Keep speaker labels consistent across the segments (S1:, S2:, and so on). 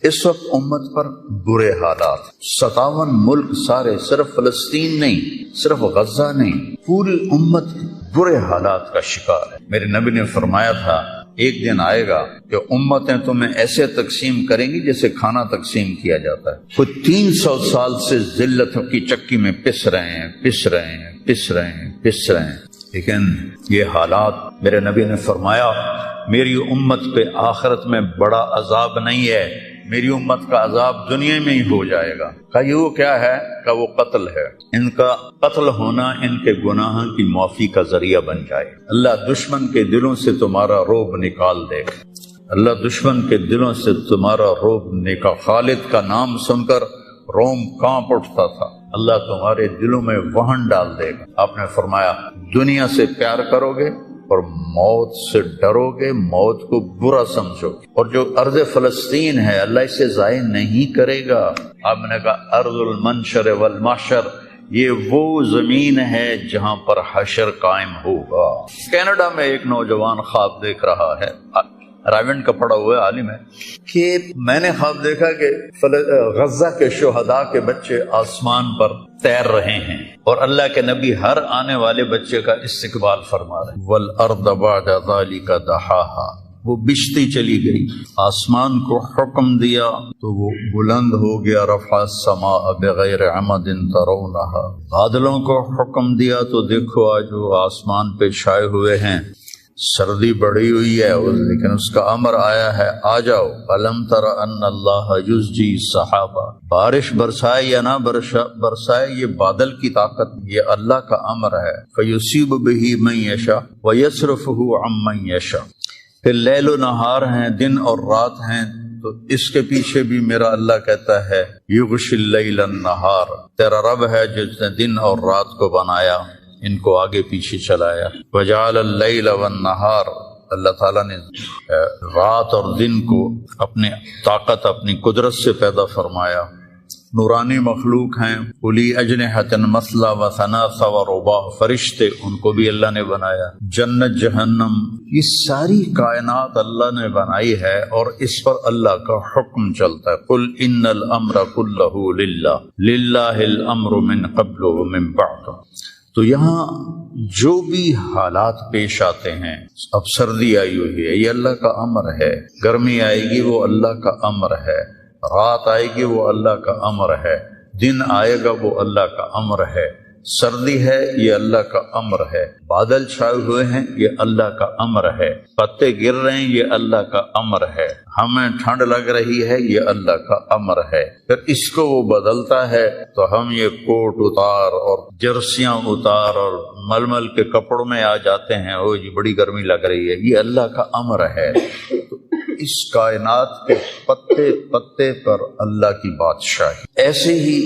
S1: اس وقت امت پر برے حالات، 57 ملک سارے، صرف فلسطین نہیں، صرف غزہ نہیں، پوری امت برے حالات کا شکار ہے۔ میرے نبی نے فرمایا تھا ایک دن آئے گا کہ امتیں تمہیں ایسے تقسیم کریں گی جیسے کھانا تقسیم کیا جاتا ہے۔ کوئی 300 سال سے ذلتوں کی چکی میں پس رہے ہیں، لیکن یہ حالات، میرے نبی نے فرمایا میری امت پہ آخرت میں بڑا عذاب نہیں ہے، میری امت کا عذاب دنیا میں ہی ہو جائے گا۔ کہ یہ وہ کیا ہے؟ کہ وہ قتل ہے۔ ان کا قتل ہونا ان کے گناہ کی معافی کا ذریعہ بن جائے۔ اللہ دشمن کے دلوں سے تمہارا رعب نکال دے گا، اللہ دشمن کے دلوں سے تمہارا رعب نکال۔ خالد کا نام سن کر روم کانپ اٹھتا تھا، اللہ تمہارے دلوں میں وہن ڈال دے گا۔ آپ نے فرمایا دنیا سے پیار کرو گے اور موت سے ڈرو گے، موت کو برا سمجھو گے، اور جو ارض فلسطین ہے اللہ اسے ضائع نہیں کرے گا۔ آپ نے کہا ارض المنشر والمحشر، یہ وہ زمین ہے جہاں پر حشر قائم ہوگا۔ کینیڈا میں ایک نوجوان خواب دیکھ رہا ہے، راونڈ کا پڑھا ہوا عالم ہے، کہ میں نے خواب دیکھا کہ غزہ کے شہداء کے بچے آسمان پر تیر رہے ہیں اور اللہ کے نبی ہر آنے والے بچے کا استقبال فرما رہے ہیں۔ وَالْأَرْضَ بَعْدَ ذَلِكَ دَحَاهَا، وہ بچتی چلی گئی، آسمان کو حکم دیا تو وہ بلند ہو گیا۔ رفع السماء بغیر عمد ترونها، بادلوں کو حکم دیا تو دیکھو آج وہ آسمان پہ چھائے ہوئے ہیں۔ سردی بڑھی ہوئی ہے لیکن اس کا امر آیا ہے آ جاؤ۔ الم تر ان اللہ یزجی السحابہ، بارش برسائے یا نہ برسائے یہ بادل کی طاقت، یہ اللہ کا امر ہے۔ فیصیب بہ من یشاء ویصرفہ عن من یشاء، پھر لیل و نہار ہیں، دن اور رات ہیں، تو اس کے پیچھے بھی میرا اللہ کہتا ہے یغشی اللیل النہار، تیرا رب ہے جس نے دن اور رات کو بنایا، ان کو آگے پیچھے چلایا۔ وجعل اللیل والنہار، اللہ تعالیٰ نے رات اور دن کو اپنے طاقت، اپنی قدرت سے پیدا فرمایا۔ نورانی مخلوق ہیں، اولی اجنحۃ مثلا و ثلاث و رباع، فرشتے ان کو بھی اللہ نے بنایا۔ جنت جہنم، یہ ساری کائنات اللہ نے بنائی ہے اور اس پر اللہ کا حکم چلتا ہے۔ قل ان الامر کلہ للہ، للہ الامر من قبل ومن بعد۔ تو یہاں جو بھی حالات پیش آتے ہیں، اب سردی آئی ہوئی ہے یہ اللہ کا امر ہے، گرمی آئے گی وہ اللہ کا امر ہے، رات آئے گی وہ اللہ کا امر ہے، دن آئے گا وہ اللہ کا امر ہے، سردی ہے یہ اللہ کا امر ہے، بادل چھائے ہوئے ہیں یہ اللہ کا امر ہے، پتے گر رہے ہیں یہ اللہ کا امر ہے، ہمیں ٹھنڈ لگ رہی ہے یہ اللہ کا امر ہے۔ پھر اس کو وہ بدلتا ہے تو ہم یہ کوٹ اتار اور جرسیاں اتار اور ململ کے کپڑوں میں آ جاتے ہیں، او جی بڑی گرمی لگ رہی ہے، یہ اللہ کا امر ہے۔ تو اس کائنات کے پتے پتے پر اللہ کی بادشاہی، ایسے ہی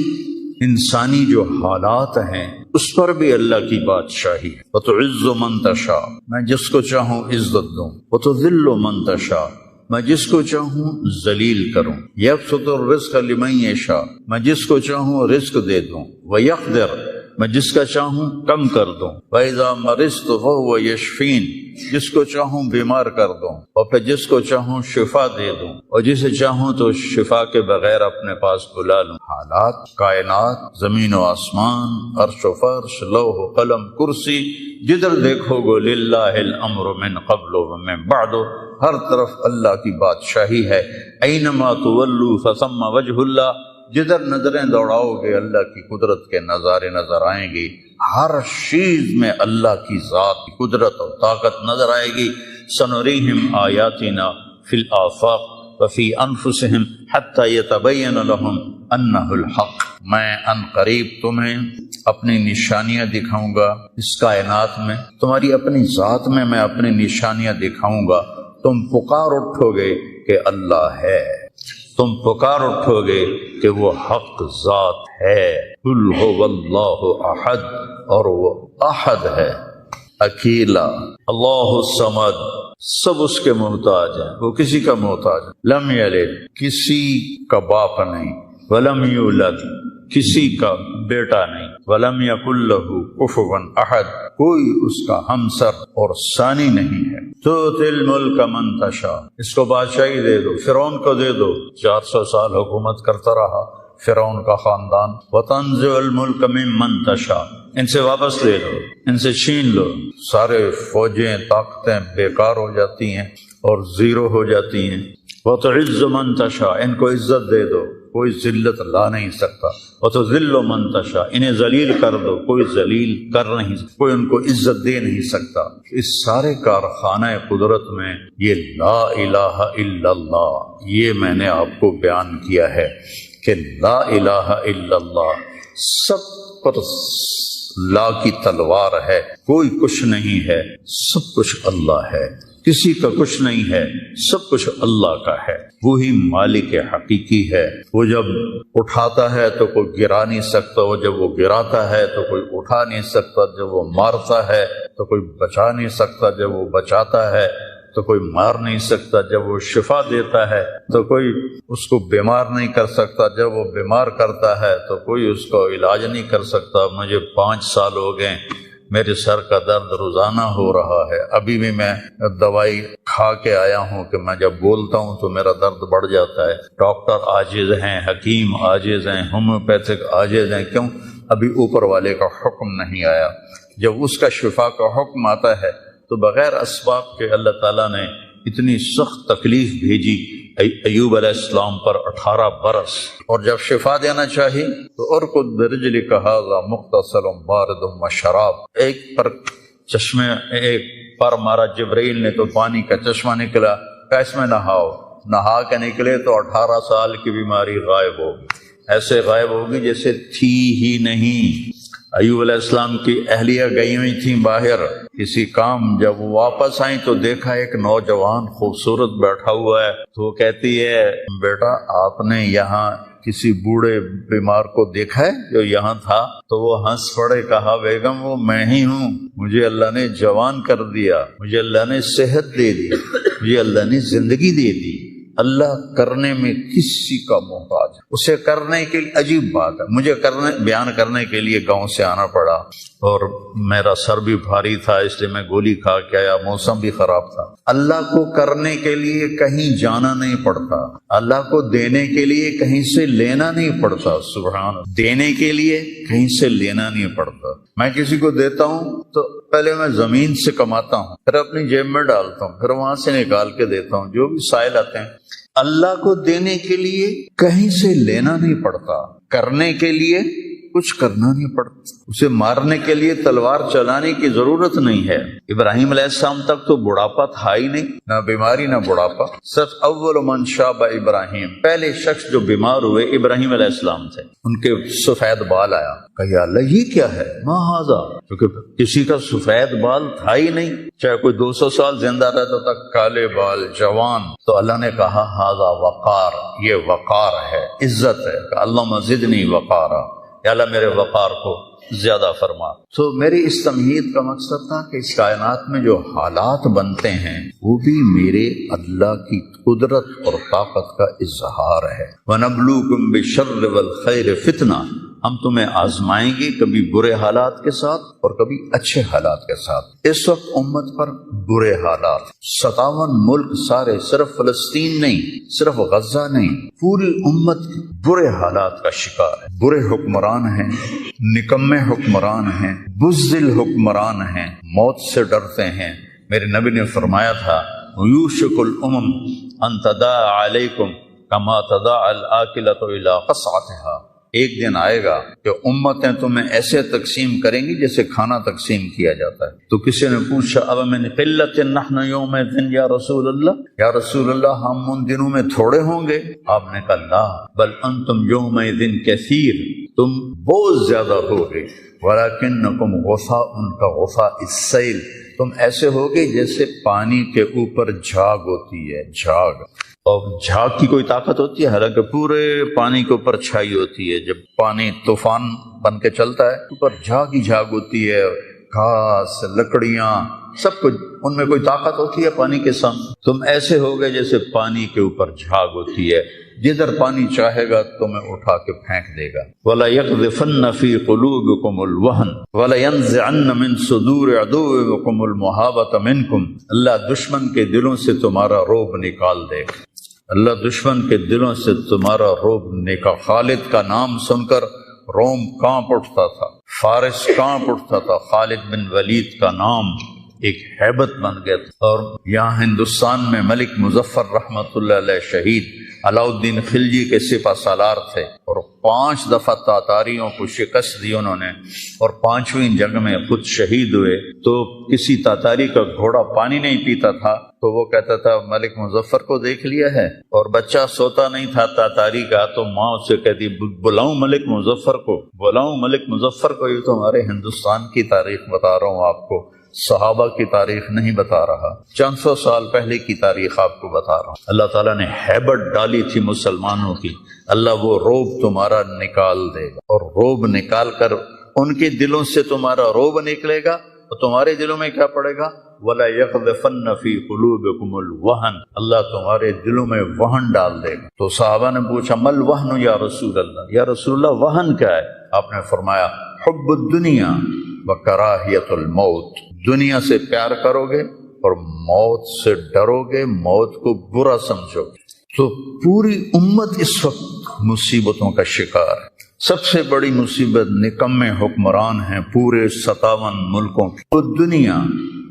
S1: انسانی جو حالات ہیں اس پر بھی اللہ کی بادشاہی ہے۔ وَتُعِزُّ مَن تَشَاءُ، میں جس کو چاہوں عزت دوں، وَتُذِلُّ مَن تَشَاءُ، میں جس کو چاہوں ذلیل کروں، یبسط الرزق لمن یشاء، میں جس کو چاہوں رزق دے دوں، ویقدر، میں جس کا چاہوں کم کر دوں، وَإِذَا مَرِضْتُ فَهُوَ يَشْفِينِ، جس کو چاہوں بیمار کر دوں اور پھر جس کو چاہوں شفا دے دوں اور جسے چاہوں تو شفا کے بغیر اپنے پاس بلا لوں۔ حالات، کائنات، زمین و آسمان، عرش و فرش، لوح و قلم، کرسی، جدھر دیکھو گو للہ الامر من قبل ومن بعد، ہر طرف اللہ کی بادشاہی ہے۔ اینما تولوا فثم وجہ اللہ، جدھر نظریں دوڑاؤ گے اللہ کی قدرت کے نظارے نظر آئیں گی، ہر چیز میں اللہ کی ذات کی قدرت اور طاقت نظر آئے گی۔ سنریہم آیاتنا فی الآفاق وفی انفسہم حتی یتبین لہم انہ الحق، میں ان قریب تمہیں اپنی نشانیاں دکھاؤں گا اس کائنات میں، تمہاری اپنی ذات میں میں اپنی نشانیاں دکھاؤں گا، تم پکار اٹھو گے کہ اللہ ہے، تم پکار اٹھو گے کہ وہ حق ذات ہے۔ قل هو اللہ احد، اور وہ احد ہے، اکیلا، اللہ الصمد، سب اس کے محتاج ہیں، وہ کسی کا محتاج ہے۔ لم یلد، کسی کا باپ نہیں، ولم یولد، کسی کا بیٹا نہیں، ولم یکن لہ کفوا احد، کوئی اس کا ہمسر اور ثانی نہیں ہے۔ تؤتی الملک من تشاء، اس کو بادشاہی دے دو، فرعون کو دے دو، 400 سال حکومت کرتا رہا فرعون کا خاندان۔ وتنزع الملک ممن تشاء، ان سے واپس لے لو، ان سے چھین لو، سارے فوجیں طاقتیں بیکار ہو جاتی ہیں اور زیرو ہو جاتی ہیں۔ وتعز من تشاء، ان کو عزت دے دو، کوئی ذلت لا نہیں سکتا۔ وتذل من تشاء، انہیں ذلیل کر دو، کوئی ذلیل کر نہیں سکتا، کوئی ان کو عزت دے نہیں سکتا۔ اس سارے کارخانہ قدرت میں یہ لا الہ الا اللہ، یہ میں نے آپ کو بیان کیا ہے کہ لا الہ الا اللہ سب پر لا کی تلوار ہے، کوئی کچھ نہیں ہے، سب کچھ اللہ ہے، کسی کا کچھ نہیں ہے، سب کچھ اللہ کا ہے، وہی مالک حقیقی ہے۔ وہ جب اٹھاتا ہے تو کوئی گرا نہیں سکتا، وہ جب وہ گراتا ہے تو کوئی اٹھا نہیں سکتا، جب وہ مارتا ہے تو کوئی بچا نہیں سکتا، جب وہ بچاتا ہے تو کوئی مار نہیں سکتا، جب وہ شفا دیتا ہے تو کوئی اس کو بیمار نہیں کر سکتا، جب وہ بیمار کرتا ہے تو کوئی اس کو علاج نہیں کر سکتا۔ مجھے 5 سال ہو گئے، میرے سر کا درد روزانہ ہو رہا ہے، ابھی بھی میں دوائی کھا کے آیا ہوں کہ میں جب بولتا ہوں تو میرا درد بڑھ جاتا ہے۔ ڈاکٹر عاجز ہیں، حکیم عاجز ہیں، ہومیوپیتھک عاجز ہیں، کیوں؟ ابھی اوپر والے کا حکم نہیں آیا۔ جب اس کا شفا کا حکم آتا ہے تو بغیر اسباب کے اللہ تعالیٰ نے اتنی سخت تکلیف بھیجی ایوب علیہ السلام پر 18 برس، اور جب شفا دینا چاہی تو ارکض برجلک ھذا مغتسل بارد وشراب، ایک پر چشمے، ایک پر مارا جبرائیل نے تو پانی کا چشمہ نکلا، کہ اس میں نہاؤ، نہا کے نکلے تو 18 سال کی بیماری غائب ہوگی، ایسے غائب ہوگی جیسے تھی ہی نہیں۔ ایوب علیہ السلام کی اہلیہ گئی ہوئی تھیں باہر کسی کام، جب وہ واپس آئیں تو دیکھا ایک نوجوان خوبصورت بیٹھا ہوا ہے، تو وہ کہتی ہے بیٹا آپ نے یہاں کسی بوڑھے بیمار کو دیکھا ہے جو یہاں تھا؟ تو وہ ہنس پڑے، کہا بیگم وہ میں ہی ہوں، مجھے اللہ نے جوان کر دیا، مجھے اللہ نے صحت دے دی، مجھے اللہ نے زندگی دے دی۔ اللہ کرنے میں کسی کا محتاج، اسے کرنے کے لیے عجیب بات ہے، مجھے بیان کرنے کے لیے گاؤں سے آنا پڑا اور میرا سر بھی بھاری تھا، اس لیے میں گولی کھا کے آیا، موسم بھی خراب تھا۔ اللہ کو کرنے کے لیے کہیں جانا نہیں پڑتا، اللہ کو دینے کے لیے کہیں سے لینا نہیں پڑتا، سبحان اللہ، دینے کے لیے کہیں سے لینا نہیں پڑتا۔ میں کسی کو دیتا ہوں تو پہلے میں زمین سے کماتا ہوں، پھر اپنی جیب میں ڈالتا ہوں، پھر وہاں سے نکال کے دیتا ہوں، جو بھی سائل آتے ہیں۔ اللہ کو دینے کے لیے کہیں سے لینا نہیں پڑتا، کرنے کے لیے کچھ کرنا نہیں پڑتا، اسے مارنے کے لیے تلوار چلانے کی ضرورت نہیں ہے۔ ابراہیم علیہ السلام تک تو بڑھاپا تھا ہی نہیں، نہ بیماری نہ بڑھاپا، صرف اول من شاب ابراہیم، پہلے شخص جو بیمار ہوئے ابراہیم علیہ السلام تھے، ان کے سفید بال آیا، کہ یا اللہ یہ کیا ہے، ما ھذا، کیونکہ کسی کا سفید بال تھا ہی نہیں، چاہے کوئی 200 سال زندہ رہتا تھا، کالے بال جوان، تو اللہ نے کہا ھذا وقار، یہ وقار ہے، عزت ہے، کہ اللہم زدنی وقارا، یا اللہ میرے وقار کو زیادہ فرما۔ تو میری اس تمہید کا مقصد تھا کہ اس کائنات میں جو حالات بنتے ہیں وہ بھی میرے اللہ کی قدرت اور طاقت کا اظہار ہے۔ وَنَبْلُوكُمْ بِالشَّرِّ وَالْخَيْرِ فِتْنَةً، ہم تمہیں آزمائیں گے کبھی برے حالات کے ساتھ اور کبھی اچھے حالات کے ساتھ۔ اس وقت امت پر برے حالات، 57 ملک سارے، صرف فلسطین نہیں، صرف غزہ نہیں، پوری امت برے حالات کا شکار ہے۔ برے حکمران ہیں، نکمے حکمران ہیں، بزدل حکمران ہیں، موت سے ڈرتے ہیں۔ میرے نبی نے فرمایا تھا یوشک الامم ان تداع علیکم کما تداع الآکلۃ الی قصعتها، ایک دن آئے گا کہ امتیں تمہیں ایسے تقسیم کریں گی جیسے کھانا تقسیم کیا جاتا ہے۔ تو کسی نے پوچھا اب من قلۃ نحن یومئذ یا رسول اللہ، یا رسول اللہ ہم ان دنوں میں تھوڑے ہوں گے؟ آپ نے کہا لا بل انتم یومئذ کثیر، تم بہت زیادہ ہوگے، ولکنکم غثاء کغثاء السیل، تم ایسے ہوگے جیسے پانی کے اوپر جھاگ ہوتی ہے، جھاگ، اور جھاگ کی کوئی طاقت ہوتی ہے؟ حالانکہ پورے پانی کے اوپر چھائی ہوتی ہے، جب پانی طوفان بن کے چلتا ہے اوپر جھاگ ہی جھاگ ہوتی ہے، گھاس، لکڑیاں، سب کچھ، ان میں کوئی طاقت ہوتی ہے پانی کے سامنے؟ تم ایسے ہوگے جیسے پانی کے اوپر جھاگ ہوتی ہے۔ جدھر پانی چاہے گا تمہیں اٹھا کے پھینک دے گا۔ وَلَا يَقْذِفَنَّ فِي قُلُوبِكُمُ الْوَهْنَ وَلَا يَنزِعَنَّ مِن صُدُورِ عَدُوِّكُمُ الْمُحَابَةَ مِنكُمْ، اللہ دشمن کے دلوں سے تمہارا رعب نکال دے گا، اللہ دشمن کے دلوں سے تمہارا رعب نکال۔ خالد کا نام سن کر روم کانپ اٹھتا تھا، فارس کانپ اٹھتا تھا، خالد بن ولید کا نام ایک ہیبت بن گیا تھا۔ اور یہاں ہندوستان میں ملک مظفر رحمت اللہ علیہ شہید علاؤالدین خلجی کے سپہ سالار تھے، اور 5 دفعہ تاتاریوں کو شکست دی انہوں نے، اور 5ویں جنگ میں خود شہید ہوئے۔ تو کسی تاتاری کا گھوڑا پانی نہیں پیتا تھا تو وہ کہتا تھا ملک مظفر کو دیکھ لیا ہے، اور بچہ سوتا نہیں تھا تاتاری کا تو ماں اسے کہتی بلاؤں ملک مظفر کو، بلاؤں ملک مظفر کو۔ یہ تو ہمارے ہندوستان کی تاریخ بتا رہا ہوں آپ کو، صحابہ کی تاریخ نہیں بتا رہا، چند سو سال پہلے کی تاریخ آپ کو بتا رہا ہوں۔ اللہ تعالیٰ نے ہیبت ڈالی تھی مسلمانوں کی، اللہ وہ روب تمہارا نکال دے گا، اور روب نکال کر ان کے دلوں سے تمہارا روب نکلے گا، اور تمہارے دلوں میں کیا پڑے گا؟ وَلَا يَقْذِفَنَّ فِي قُلُوبِكُمُ الْوَهْنَ، اللہ تمہارے دلوں میں وہن ڈال دے گا۔ تو صحابہ نے پوچھا مل وہن یا رسول اللہ، یا رسول اللہ وہن کیا ہے؟ آپ نے فرمایا حب الدنیا وکراہیت الموت، دنیا سے پیار کرو گے اور موت سے ڈرو گے، موت کو برا سمجھو گے۔ تو پوری امت اس وقت مصیبتوں کا شکار ہے۔ سب سے بڑی مصیبت نکمے حکمران ہیں پورے 57 ملکوں کی۔ تو دنیا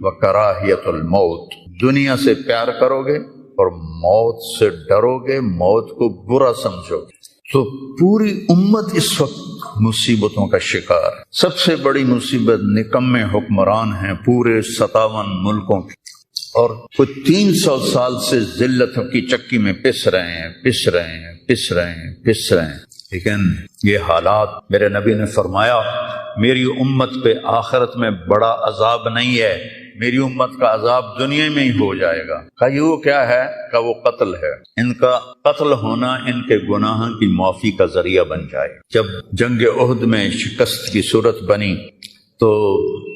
S1: وکراہیت الموت، دنیا سے پیار کرو گے اور موت سے ڈرو گے، موت کو برا سمجھو گے۔ تو پوری امت اس وقت مصیبتوں کا شکار ہے۔ سب سے بڑی مصیبت نکمے حکمران ہیں پورے 57 ملکوں کی، اور کچھ 300 سال سے ذلتوں کی چکی میں پس رہے ہیں۔ لیکن یہ حالات، میرے نبی نے فرمایا میری امت پہ آخرت میں بڑا عذاب نہیں ہے، میری امت کا عذاب دنیا میں ہی ہو جائے گا۔ کہا یہ وہ کیا ہے؟ کہا وہ قتل ہے، ان کا قتل ہونا ان کے گناہوں کی معافی کا ذریعہ بن جائے۔ جب جنگ احد میں شکست کی صورت بنی تو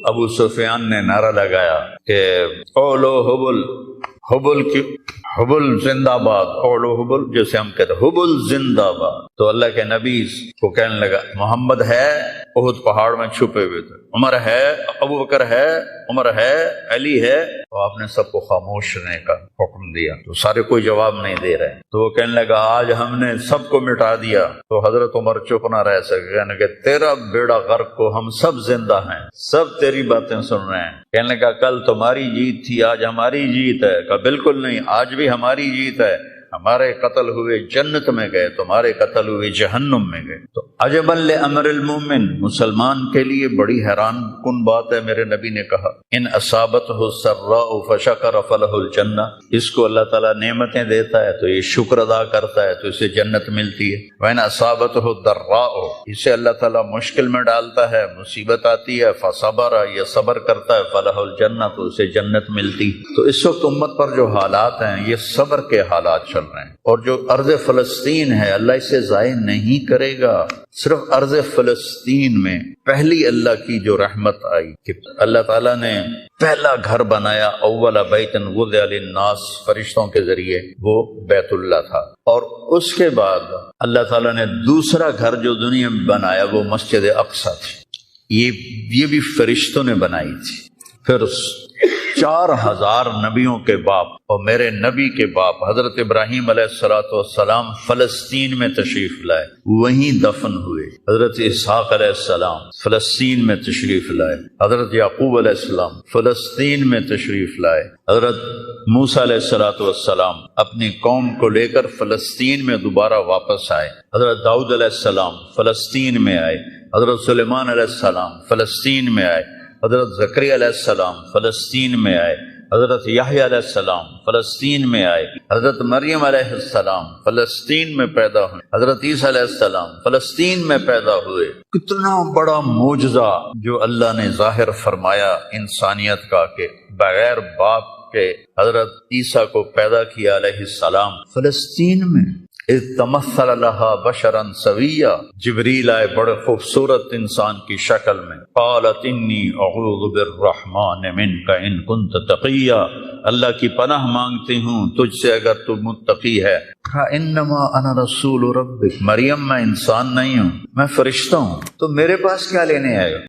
S1: ابو سفیان نے نعرہ لگایا کہ قولو حبل، حبل زندہ باد، قولو حبل، جیسے ہم کہتے ہیں حبل زندہ باد۔ تو اللہ کے نبی کو کہنے لگا محمد ہے، احد پہاڑ میں چھپے ہوئے تھے، عمر ہے، ابو بکر ہے، عمر ہے، علی ہے، تو آپ نے سب کو خاموش رہنے کا حکم دیا، تو سارے کوئی جواب نہیں دے رہے۔ تو وہ کہنے لگا آج ہم نے سب کو مٹا دیا۔ تو حضرت عمر چپ نہ رہ سکے، کہنے کہ تیرا بیڑا غرق کو ہم سب زندہ ہیں، سب تیری باتیں سن رہے ہیں۔ کہنے لگا کل تمہاری جیت تھی، آج ہماری جیت ہے۔ کہا بالکل نہیں، آج بھی ہماری جیت ہے، ہمارے قتل ہوئے جنت میں گئے، تمہارے قتل ہوئے جہنم میں گئے۔ تو عجبا لامر المومن، مسلمان کے لیے بڑی حیران کن بات ہے، میرے نبی نے کہا ان اصابتہ السراء فشکر فلہ الجنہ، اس کو اللہ تعالیٰ نعمتیں دیتا ہے تو یہ شکر ادا کرتا ہے تو اسے جنت ملتی ہے۔ وَإِنْ أَصَابَتْهُ الضَّرَّاءُ، اسے اللہ تعالیٰ مشکل میں ڈالتا ہے، مصیبت آتی ہے، فصبر، یہ صبر کرتا ہے، فلہ الجنہ، تو اسے جنت ملتی۔ تو اس وقت امت پر جو حالات ہیں یہ صبر کے حالات چل رہے ہیں، اور جو ارض فلسطین ہے اللہ اسے ضائع نہیں کرے گا۔ صرف ارض فلسطین میں پہلی اللہ کی جو رحمت آئی کہ اللہ تعالیٰ نے پہلا گھر بنایا، اول بیت وضع للناس، فرشتوں کے ذریعے، وہ بیت اللہ تھا، اور اس کے بعد اللہ تعالیٰ نے دوسرا گھر جو دنیا میں بنایا وہ مسجد اقصی تھی، یہ بھی فرشتوں نے بنائی تھی۔ پھر 4000 نبیوں کے باپ اور میرے نبی کے باپ حضرت ابراہیم علیہ السلام فلسطین میں تشریف لائے، وہیں دفن ہوئے۔ حضرت اسحاق علیہ السلام فلسطین میں تشریف لائے، حضرت یعقوب علیہ السلام فلسطین میں تشریف لائے، حضرت موسیٰ علیہ السلام اپنی قوم کو لے کر فلسطین میں دوبارہ واپس آئے، حضرت داؤد علیہ السلام فلسطین میں آئے، حضرت سلیمان علیہ السلام فلسطین میں آئے، حضرت زکریا علیہ السلام فلسطین میں آئے، حضرت یحییٰ علیہ السلام فلسطین میں آئے، حضرت مریم علیہ السلام فلسطین میں پیدا ہوئے، حضرت عیسیٰ علیہ السلام فلسطین میں پیدا ہوئے۔ کتنا بڑا معجزہ جو اللہ نے ظاہر فرمایا انسانیت کا، کہ بغیر باپ کے حضرت عیسیٰ کو پیدا کیا علیہ السلام فلسطین میں۔ اذ تمثل لها بشرا سویا، جبریل آئے بڑے خوبصورت انسان کی شکل میں، قالت انی اعوذ بالرحمن منک ان کنت تقیا، اللہ کی پناہ مانگتی ہوں تجھ سے اگر تو متقی ہے۔ کہا انما انا رسول ربک، مریم میں انسان نہیں ہوں، میں فرشتہ ہوں، تو میرے پاس کیا لینے آئے گا؟